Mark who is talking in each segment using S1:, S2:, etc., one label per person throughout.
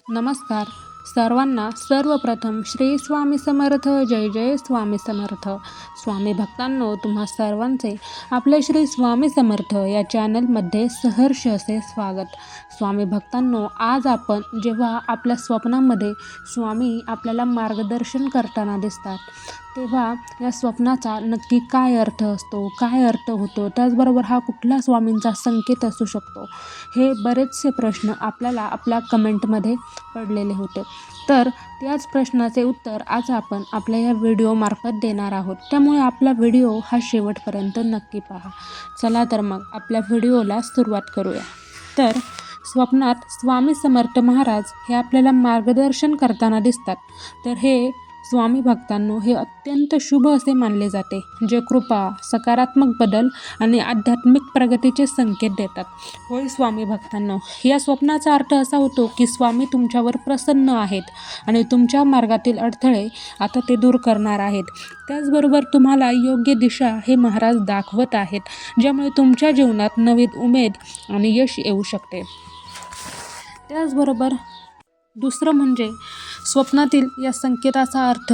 S1: नमस्कार सर्वांना. सर्वप्रथम श्री स्वामी समर्थ. जय जय स्वामी समर्थ. स्वामी भक्तांनो, तुम्हा सर्वांचे आपल्या श्री स्वामी समर्थ या चॅनलमध्ये सहर्ष असे स्वागत. स्वामी भक्तांनो, आज आपण जेव्हा आपल्या स्वप्नामध्ये स्वामी आपल्याला मार्गदर्शन करताना दिसतात, तेव्हा या स्वप्नाचा नक्की काय अर्थ असतो, काय अर्थ होतो, त्याचबरोबर हा कुठला स्वामींचा संकेत असू शकतो, हे बरेचसे प्रश्न आपल्याला आपल्या कमेंटमध्ये पडलेले होते. तर त्याच प्रश्नाचे उत्तर आज आपण आपल्या या व्हिडिओमार्फत देणार आहोत. त्यामुळे आपला व्हिडिओ हा शेवटपर्यंत नक्की पहा. चला तर मग आपल्या व्हिडिओला सुरुवात करूया. तर स्वप्नात स्वामी समर्थ महाराज हे आपल्याला मार्गदर्शन करताना दिसतात. तर हे स्वामी भक्तांनो, हे अत्यंत शुभ असे मानले जाते, जे कृपा, सकारात्मक बदल आणि आध्यात्मिक प्रगतीचे संकेत देतात. होय स्वामी भक्तांनो, या स्वप्नाचा अर्थ असा होतो की स्वामी तुमच्यावर प्रसन्न आहेत आणि तुमच्या मार्गातील अडथळे आता ते दूर करणार आहेत. त्याचबरोबर तुम्हाला योग्य दिशा हे महाराज दाखवत आहेत, ज्यामुळे तुमच्या जीवनात नवीन उमेद आणि यश येऊ शकते. त्याचबरोबर दुसरं म्हणजे स्वप्नातील या संकेताचा अर्थ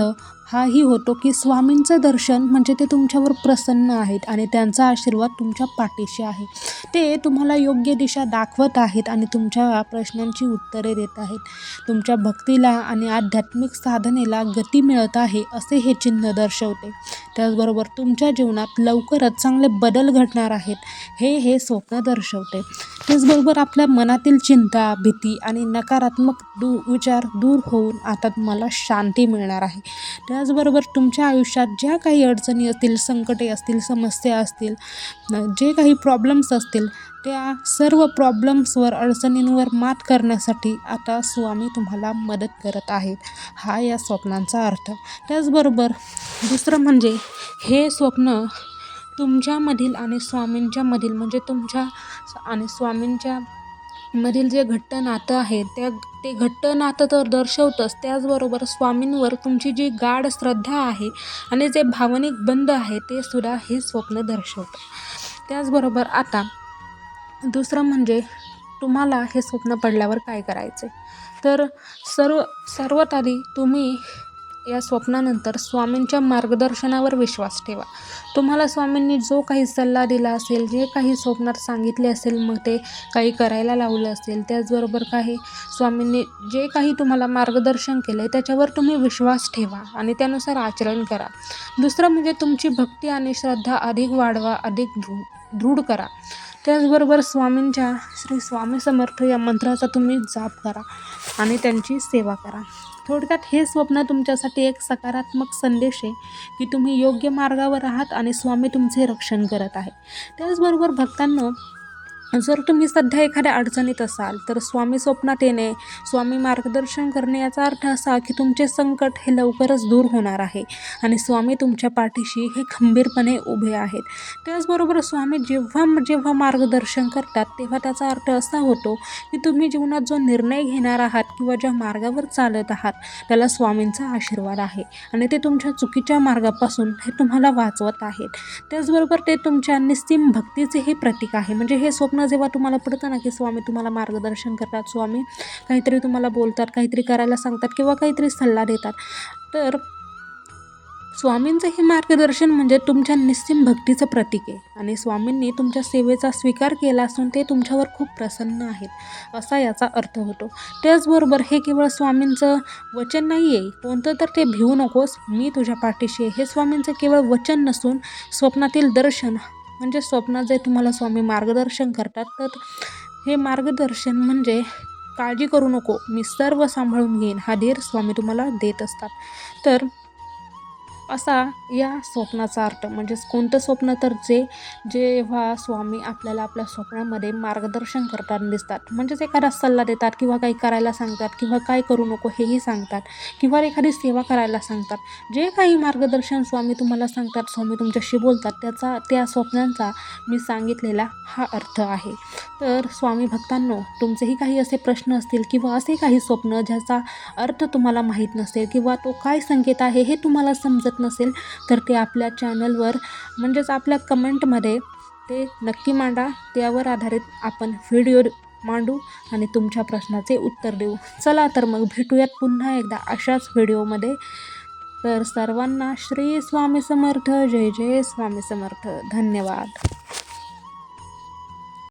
S1: हाही होतो की स्वामींचं दर्शन म्हणजे ते तुमच्यावर प्रसन्न आहेत आणि त्यांचा आशीर्वाद तुमच्या पाठीशी आहे. ते तुम्हाला योग्य दिशा दाखवत आहेत आणि तुमच्या प्रश्नांची उत्तरे देत आहेत. तुमच्या भक्तीला आणि आध्यात्मिक साधनेला गती मिळत आहे असे हे चिन्ह दर्शवते. त्याचबरोबर तुमच्या जीवनात लवकरच चांगले बदल घडणार आहेत हे स्वप्न दर्शवते. त्याचबरोबर आपल्या मनातील चिंता, भीती आणि नकारात्मक विचार दूर होऊन आता तुम्हाला शांती मिळणार आहे. त्याचबरोबर तुमच्या आयुष्यात ज्या काही अडचणी असतील, संकटे असतील, समस्या असतील, जे काही प्रॉब्लेम्स असतील, त्या सर्व प्रॉब्लेम्सवर, अडचणींवर मात करण्यासाठी आता स्वामी तुम्हाला मदत करत आहेत. हा या स्वप्नांचा अर्थ. त्याचबरोबर दुसरं म्हणजे हे स्वप्न तुमच्यामधील आणि स्वामींच्यामधील म्हणजे तुमच्या आणि स्वामींच्या मधील जे घट्ट नातं आहे ते घट्ट नातं तर दर्शवतंच. त्याचबरोबर स्वामींवर तुमची जी गाढ श्रद्धा आहे आणि जे भावनिक बंध आहे ते सुद्धा हे स्वप्न दर्शवतं. त्याचबरोबर आता दुसरं म्हणजे तुम्हाला हे स्वप्न पडल्यावर काय करायचे. तर सर्वात आधी तुम्ही या स्वप्नानंतर स्वामींच्या मार्गदर्शनावर विश्वास ठेवा. तुम्हाला स्वामींनी जो काही सल्ला दिला असेल, जे काही स्वप्नात सांगितले असेल, मग ते काही करायला लावलं असेल, त्याचबरोबर काही स्वामींनी जे काही तुम्हाला मार्गदर्शन केलं आहे त्याच्यावर तुम्ही विश्वास ठेवा आणि त्यानुसार आचरण करा. दुसरं म्हणजे तुमची भक्ती आणि श्रद्धा अधिक वाढवा, अधिक दृढ करा. त्याचबरोबर स्वामींच्या श्री स्वामी समर्थ या मंत्राचा तुम्ही जाप करा आणि त्यांची सेवा करा. थोडक्यात हे स्वप्न तुमच्यासाठी एक सकारात्मक संदेश आहे की तुम्ही योग्य मार्गावर आहात आणि स्वामी तुमचे रक्षण करत आहे. त्याचबरोबर भक्तांनो, जर तुम्ही सध्या एखाद्या अडचणीत असाल तर स्वामी स्वप्नात येणे, स्वामी मार्गदर्शन करणे याचा अर्थ असा की तुमचे संकट हे लवकरच दूर होणार आहे आणि स्वामी तुमच्या पाठीशी हे खंबीरपणे उभे आहेत. त्याचबरोबर स्वामी जेव्हा मार्गदर्शन करतात तेव्हा त्याचा अर्थ असा होतो की तुम्ही जीवनात जो निर्णय घेणार आहात किंवा ज्या मार्गावर चालत आहात त्याला स्वामींचा आशीर्वाद आहे आणि ते तुमच्या चुकीच्या मार्गापासून हे तुम्हाला वाचवत आहेत. त्याचबरोबर ते तुमच्या निस्सीम भक्तीचे हे प्रतीक आहे. म्हणजे हे स्वप्न जेव्हा तुम्हाला पडतं ना की स्वामी तुम्हाला मार्गदर्शन करतात, स्वामी काहीतरी तुम्हाला बोलतात, काहीतरी करायला सांगतात किंवा काहीतरी सल्ला देतात, तर स्वामींचं हे मार्गदर्शन म्हणजे तुमच्या निस्सीम भक्तीचं प्रतीक आहे आणि स्वामींनी तुमच्या सेवेचा स्वीकार केला असून ते तुमच्यावर खूप प्रसन्न आहेत असा याचा अर्थ होतो. त्याचबरोबर हे केवळ स्वामींचं वचन नाही आहे कोणतं, तर ते भिवू नकोस, मी तुझ्या पाठीशी आहे, हे स्वामींचं केवळ वचन नसून स्वप्नातील दर्शन म्हणजे स्वप्नात जे तुम्हाला स्वामी मार्गदर्शन करतात, तर हे मार्गदर्शन म्हणजे काळजी करू नको, मी सर्व सांभाळून घेईन, हा धीर स्वामी तुम्हाला देत असतात. तर असा या स्वप्नाचा अर्थ. म्हणजेच कोणतं स्वप्न, तर जेव्हा स्वामी आपल्याला आपल्या स्वप्नामध्ये मार्गदर्शन करताना दिसतात, म्हणजेच एखादा सल्ला देतात किंवा काही करायला सांगतात किंवा काय करू नको हेही सांगतात किंवा एखादी सेवा करायला सांगतात, जे काही मार्गदर्शन स्वामी तुम्हाला सांगतात, स्वामी तुमच्याशी बोलतात, त्या स्वप्नांचा मी सांगितलेला हा अर्थ आहे. तर स्वामी भक्तांनो, तुमचेही काही असे प्रश्न असतील किंवा असे काही स्वप्न ज्याचा अर्थ तुम्हाला माहीत नसेल किंवा तो काय संकेत आहे हे तुम्हाला समजत नसेल, तर ते आपल्या चॅनलवर म्हणजेच आपल्या कमेंटमध्ये ते नक्की मांडा. त्यावर आधारित आपण व्हिडिओ मांडू आणि तुमच्या प्रश्नाचे उत्तर देऊ. चला तर मग भेटूयात पुन्हा एकदा अशाच व्हिडिओमध्ये. तर सर्वांना श्री स्वामी समर्थ. जय जय स्वामी समर्थ. धन्यवाद.